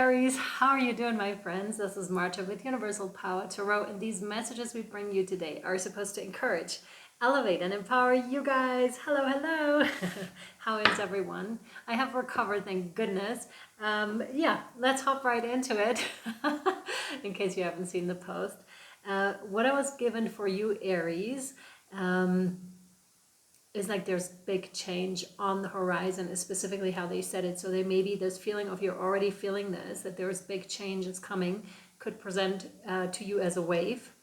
Aries, how are you doing, my friends? This is Marta with Universal Power Tarot, and these messages we bring you today are supposed to encourage, elevate, and empower you guys. Hello, hello. How is everyone? I have recovered, thank goodness. Yeah, let's hop right into it, in case you haven't seen the post. What I was given for you, Aries, is like there's big change on the horizon, is specifically how they said it. So there may be this feeling of you're already feeling this, that there's big change is coming, could present to you as a wave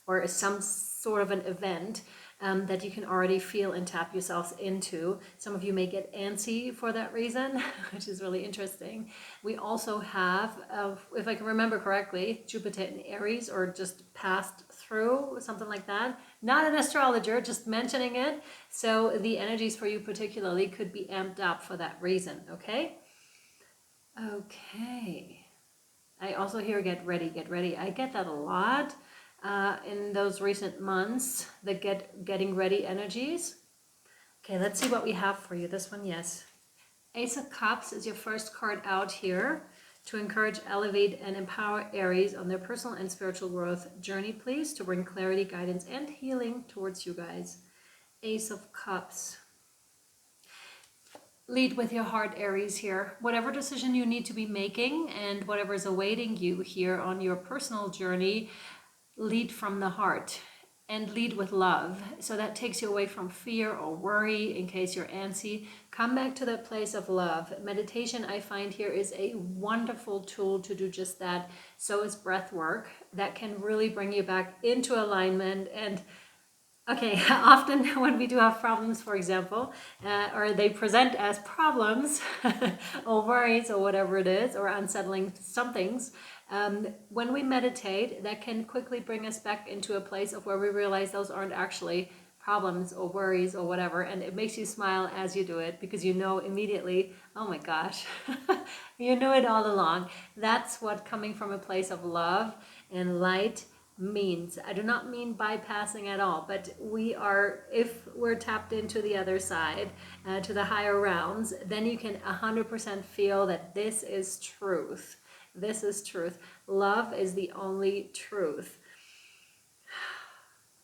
or as some sort of an event that you can already feel and tap yourselves into. Some of you may get antsy for that reason, which is really interesting. We also have, if I can remember correctly, Jupiter in Aries, or just passed through, something like that. Not an astrologer, just mentioning it. So the energies for you particularly could be amped up for that reason, okay? Okay. I also hear get ready, get ready. I get that a lot. In those recent months, the getting ready energies. Okay, let's see what we have for you. This one, yes. Ace of Cups is your first card out here to encourage, elevate, and empower Aries on their personal and spiritual growth journey, please, to bring clarity, guidance, and healing towards you guys. Ace of Cups. Lead with your heart, Aries, here. Whatever decision you need to be making and whatever is awaiting you here on your personal journey, lead from the heart and lead with love. So that takes you away from fear or worry in case you're antsy. Come back to that place of love. Meditation, I find here, is a wonderful tool to do just that. So is breath work. That can really bring you back into alignment. And okay, often when we do have problems, for example, or they present as problems or worries or whatever it is, or unsettling somethings, when we meditate, that can quickly bring us back into a place of where we realize those aren't actually problems or worries or whatever, and it makes you smile as you do it because you know immediately, oh my gosh, you knew it all along. That's what coming from a place of love and light means. I do not mean bypassing at all, but we are, if we're tapped into the other side, to the higher realms, then you can 100% feel that this is truth. This is truth. Love is the only truth.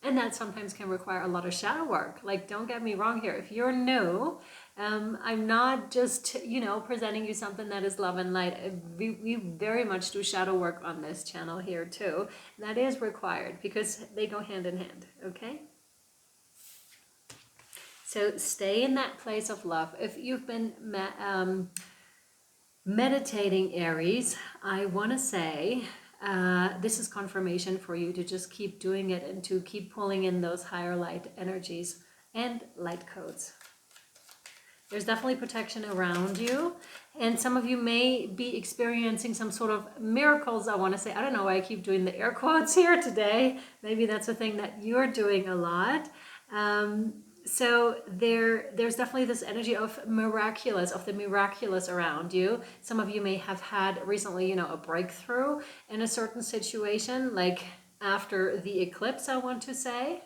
And that sometimes can require a lot of shadow work. Like, don't get me wrong here. If you're new, I'm not just, presenting you something that is love and light. We very much do shadow work on this channel here too. That is required because they go hand in hand, okay? So stay in that place of love. If you've been meditating, Aries, I want to say this is confirmation for you to just keep doing it and to keep pulling in those higher light energies and light codes. There's definitely protection around you, and some of you may be experiencing some sort of miracles, I want to say. I don't know why I keep doing the air quotes here today. Maybe that's a thing that you're doing a lot. So there's definitely this energy of miraculous, of the miraculous around you. Some of you may have had recently, a breakthrough in a certain situation, like after the eclipse, I want to say.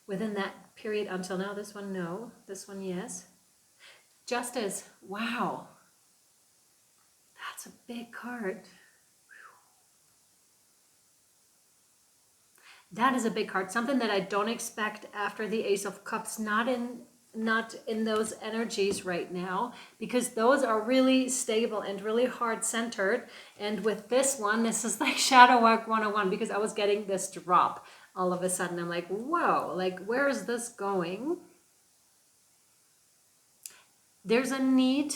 Within that period until now, this one, no. This one, yes. Justice, wow. That's a big card. That is a big card, something that I don't expect after the Ace of Cups, not in those energies right now, because those are really stable and really heart-centered. And with this one, this is like Shadow Work 101, because I was getting this drop all of a sudden. I'm like, whoa, like, where is this going? There's a need,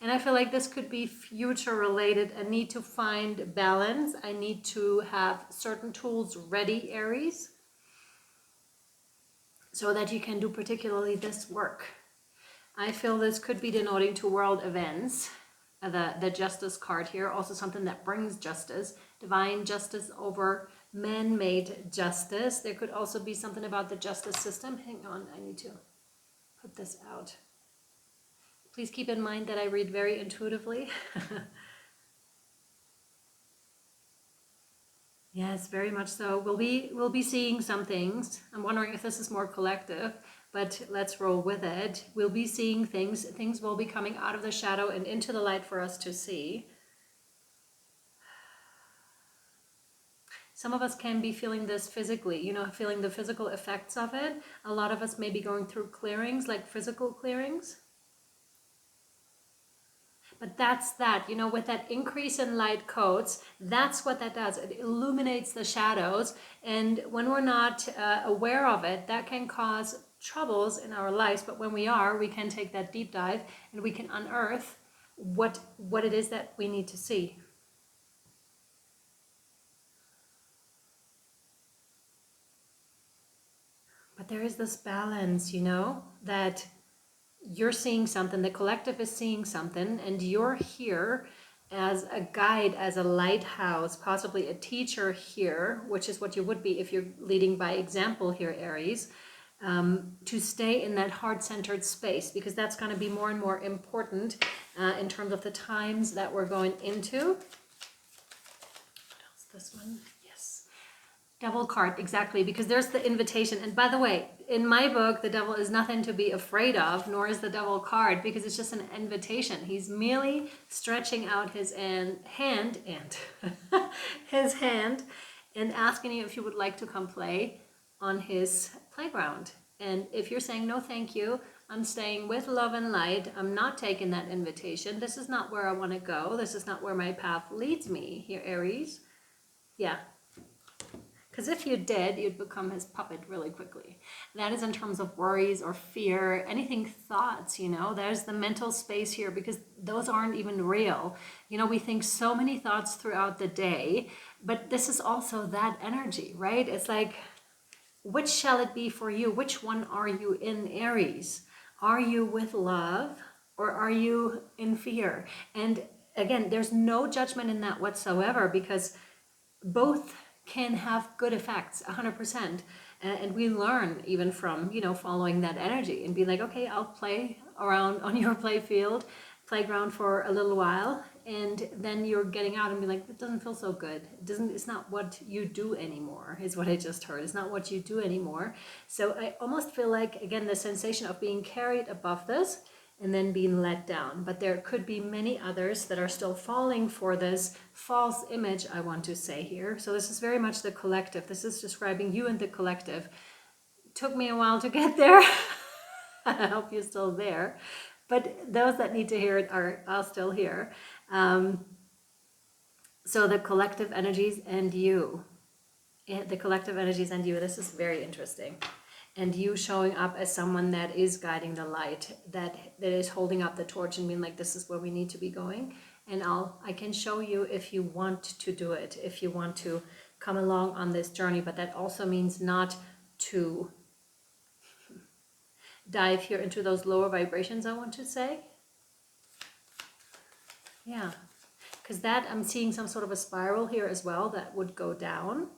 and I feel like this could be future related, a need to find balance. I need to have certain tools ready, Aries, so that you can do particularly this work. I feel this could be denoting to world events. The Justice card here, also something that brings justice, divine justice over man-made justice. There could also be something about the justice system. Hang on, I need to put this out. Please keep in mind that I read very intuitively. Yes, very much so. We'll be seeing some things. I'm wondering if this is more collective, but let's roll with it. We'll be seeing things. Things will be coming out of the shadow and into the light for us to see. Some of us can be feeling this physically, you know, feeling the physical effects of it. A lot of us may be going through clearings, like physical clearings. But that's that, you know, with that increase in light codes, that's what that does. It illuminates the shadows. And when we're not aware of it, that can cause troubles in our lives. But when we are, we can take that deep dive and we can unearth what it is that we need to see. But there is this balance, you know, that you're seeing something, the collective is seeing something, and you're here as a guide, as a lighthouse, possibly a teacher here, which is what you would be if you're leading by example here, Aries, to stay in that heart-centered space, because that's going to be more and more important in terms of the times that we're going into. What else? This one? Yes. Devil card, exactly, because there's the invitation. And by the way, in my book, the devil is nothing to be afraid of, nor is the devil card, because it's just an invitation. He's merely stretching out his hand and asking you if you would like to come play on his playground. And if you're saying, no, thank you, I'm staying with love and light, I'm not taking that invitation, this is not where I want to go, this is not where my path leads me here, Aries. Yeah. Because if you did, you'd become his puppet really quickly. That is in terms of worries or fear, anything thoughts, you know, there's the mental space here, because those aren't even real. You know, we think so many thoughts throughout the day, but this is also that energy, right? It's like, which shall it be for you? Which one are you in, Aries? Are you with love or are you in fear? And again, there's no judgment in that whatsoever, because both can have good effects 100%, and we learn even from, you know, following that energy and be like, okay, I'll play around on your playground for a little while, and then you're getting out and be like, it doesn't feel so good, it's not what you do anymore, is what I just heard. It's not what you do anymore. So I almost feel like, again, the sensation of being carried above this and then being let down. But there could be many others that are still falling for this false image, I want to say here. So this is very much the collective. This is describing you and the collective. It took me a while to get there. I hope you're still there. But those that need to hear it are still here. So the collective energies and you. The collective energies and you. This is very interesting. And you showing up as someone that is guiding the light, that is holding up the torch and being like, this is where we need to be going. And I can show you if you want to do it, if you want to come along on this journey. But that also means not to dive here into those lower vibrations, I want to say. Yeah, because that I'm seeing some sort of a spiral here as well that would go down.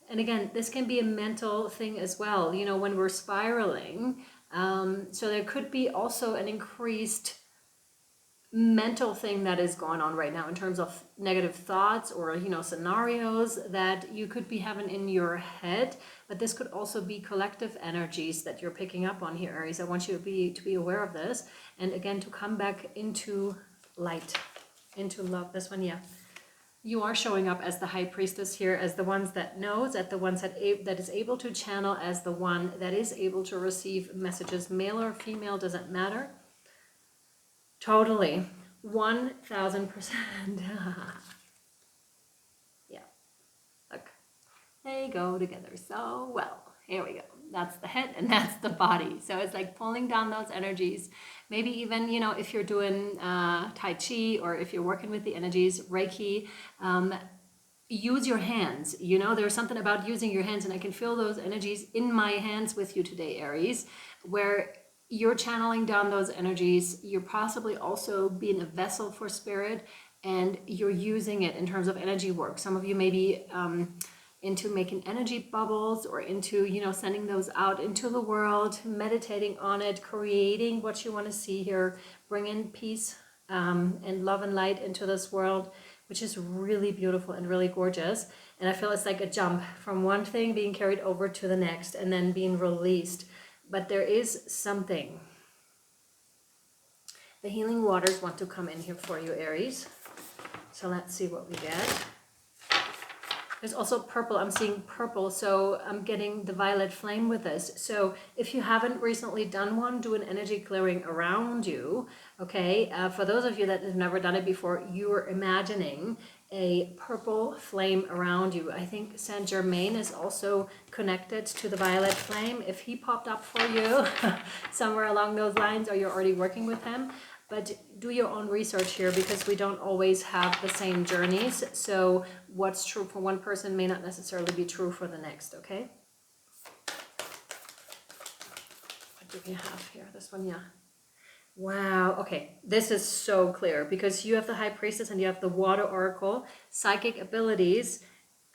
And again, this can be a mental thing as well, you know, when we're spiraling. So there could be also an increased mental thing that is going on right now in terms of negative thoughts or, you know, scenarios that you could be having in your head. But this could also be collective energies that you're picking up on here, Aries. I want you to be aware of this. And again, to come back into light, into love. This one, yeah. You are showing up as the high priestess here, as the ones that knows, as the ones that is able to channel, as the one that is able to receive messages, male or female, doesn't matter. Totally. 1000%. Yeah. Look, they go together so well. Here we go. That's the head and that's the body. So it's like pulling down those energies. Maybe even, you know, if you're doing Tai Chi, or if you're working with the energies, Reiki, use your hands. You know, there's something about using your hands, and I can feel those energies in my hands with you today, Aries, where you're channeling down those energies. You're possibly also being a vessel for spirit, and you're using it in terms of energy work. Some of you may be into making energy bubbles, or into, you know, sending those out into the world, meditating on it, creating what you want to see here, bringing peace and love and light into this world, which is really beautiful and really gorgeous. And I feel it's like a jump from one thing being carried over to the next and then being released. But there is something. The healing waters want to come in here for you, Aries. So let's see what we get. There's also purple. I'm seeing purple, so I'm getting the violet flame with this. So if you haven't recently done one, do an energy clearing around you, okay? For those of you that have never done it before, you are imagining a purple flame around you. I think Saint Germain is also connected to the violet flame. If he popped up for you somewhere along those lines, or you're already working with him, but do your own research here, because we don't always have the same journeys. So what's true for one person may not necessarily be true for the next, okay? What do we have here? This one, yeah. Wow, okay, this is so clear, because you have the High Priestess and you have the Water Oracle, psychic abilities,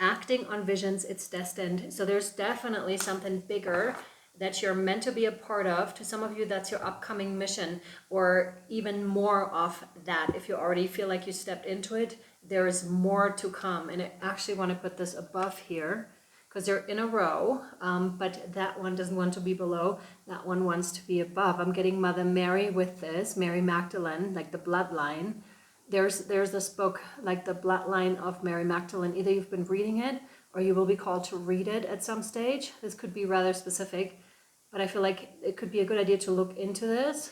acting on visions, it's destined. So there's definitely something bigger that you're meant to be a part of. To some of you, that's your upcoming mission, or even more of that. If you already feel like you stepped into it, there is more to come. And I actually want to put this above here, because they're in a row, but that one doesn't want to be below, that one wants to be above. I'm getting Mother Mary with this, Mary Magdalene, like the bloodline. There's this book, like the bloodline of Mary Magdalene. Either you've been reading it, or you will be called to read it at some stage. This could be rather specific, but I feel like it could be a good idea to look into this.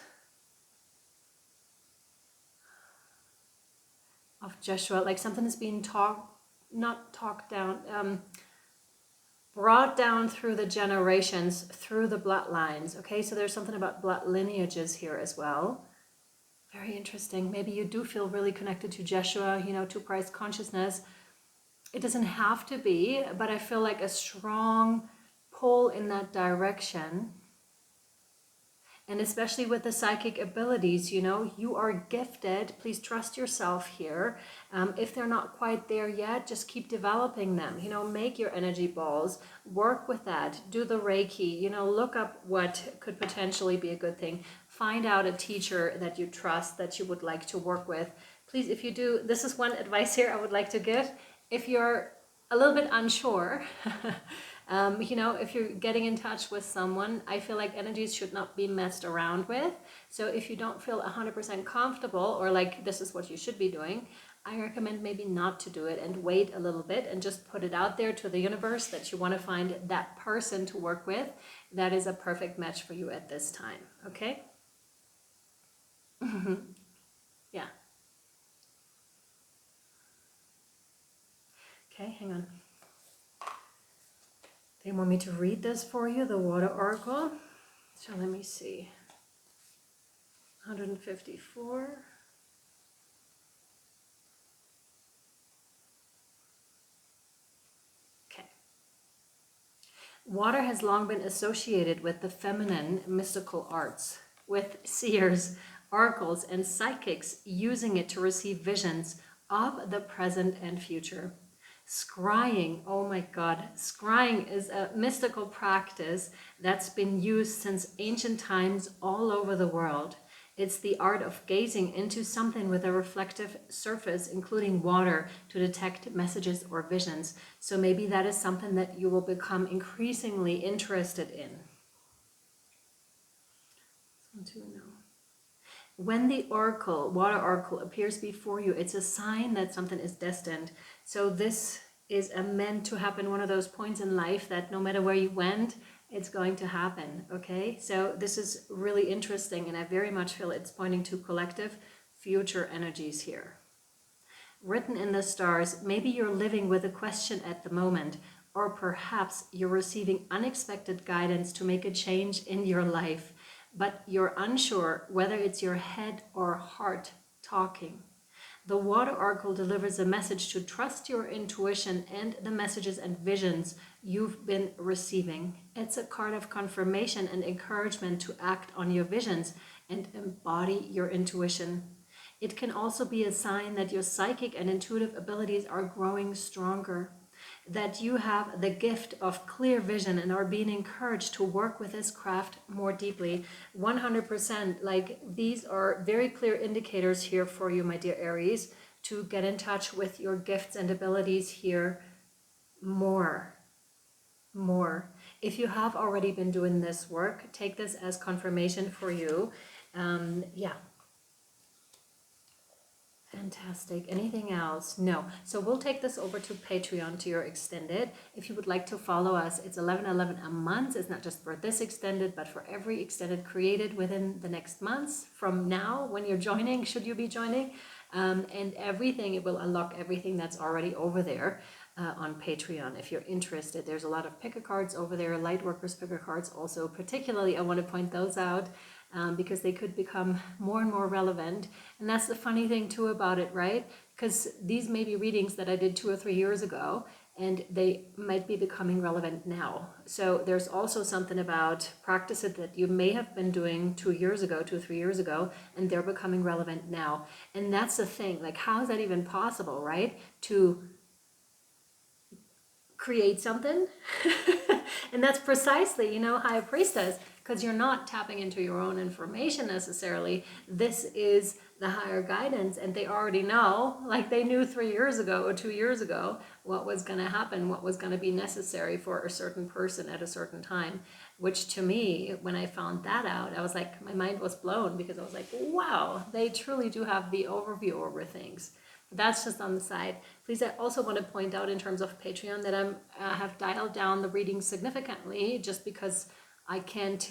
Of Joshua, like something is being not talked down, brought down through the generations, through the bloodlines. Okay, so there's something about blood lineages here as well. Very interesting. Maybe you do feel really connected to Jeshua, you know, to Christ consciousness. It doesn't have to be, but I feel like a strong pull in that direction. And especially with the psychic abilities, you know, you are gifted. Please trust yourself here. If they're not quite there yet, just keep developing them. You know, make your energy balls, work with that, do the Reiki, you know, look up what could potentially be a good thing. Find out a teacher that you trust, that you would like to work with. Please, if you do, this is one advice here I would like to give. If you're a little bit unsure, you know, if you're getting in touch with someone, I feel like energies should not be messed around with. So if you don't feel 100% comfortable, or like this is what you should be doing, I recommend maybe not to do it and wait a little bit and just put it out there to the universe that you want to find that person to work with that is a perfect match for you at this time. Okay? Yeah. Okay, hang on. They want me to read this for you, the Water Oracle. So let me see. 154. Okay. Water has long been associated with the feminine mystical arts, with seers, oracles, and psychics using it to receive visions of the present and future. Scrying, oh my God, scrying is a mystical practice that's been used since ancient times all over the world. It's the art of gazing into something with a reflective surface, including water, to detect messages or visions. So maybe that is something that you will become increasingly interested in. When the oracle, water oracle, appears before you, it's a sign that something is destined. So this is meant to happen, one of those points in life that no matter where you went, it's going to happen, okay? So this is really interesting, and I very much feel it's pointing to collective future energies here. Written in the stars, maybe you're living with a question at the moment, or perhaps you're receiving unexpected guidance to make a change in your life, but you're unsure whether it's your head or heart talking. The Water Oracle delivers a message to trust your intuition and the messages and visions you've been receiving. It's a card of confirmation and encouragement to act on your visions and embody your intuition. It can also be a sign that your psychic and intuitive abilities are growing stronger, that you have the gift of clear vision and are being encouraged to work with this craft more deeply. 100%, like these are very clear indicators here for you, my dear Aries, to get in touch with your gifts and abilities here more. If you have already been doing this work, take this as confirmation for you. Yeah. Fantastic. Anything else? No. So we'll take this over to Patreon, to your extended. If you would like to follow us, it's 11.11 a month. It's not just for this extended, but for every extended created within the next months from now when you're joining, should you be joining. And everything, it will unlock everything that's already over there on Patreon. If you're interested, there's a lot of picker cards over there, Lightworkers picker cards also. Particularly, I want to point those out. Because they could become more and more relevant. And that's the funny thing too about it, right? Because these may be readings that I did 2 or 3 years ago, and they might be becoming relevant now. So there's also something about practices that you may have been doing 2 years ago, 2 or 3 years ago, and they're becoming relevant now. And that's the thing, like, how is that even possible, right? To create something and that's precisely, you know, High Priestess, because you're not tapping into your own information necessarily. This is the higher guidance, and they already know, like they knew 3 years ago or 2 years ago what was going to happen, what was going to be necessary for a certain person at a certain time, which to me, when I found that out, I was like, my mind was blown, because I was like, wow, they truly do have the overview over things. That's just on the side. Please, I also want to point out in terms of Patreon that I have dialed down the readings significantly, just because I can't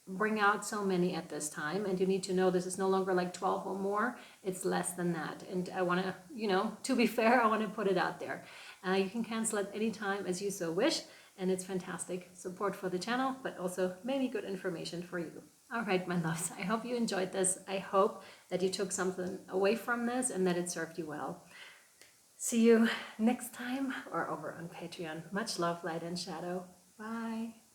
bring out so many at this time. And you need to know this is no longer like 12 or more. It's less than that. And I want to, you know, to be fair, I want to put it out there. You can cancel at any time as you so wish. And it's fantastic support for the channel, but also maybe good information for you. All right, my loves, I hope you enjoyed this. I hope that you took something away from this and that it served you well. See you next time or over on Patreon. Much love, light and shadow. Bye.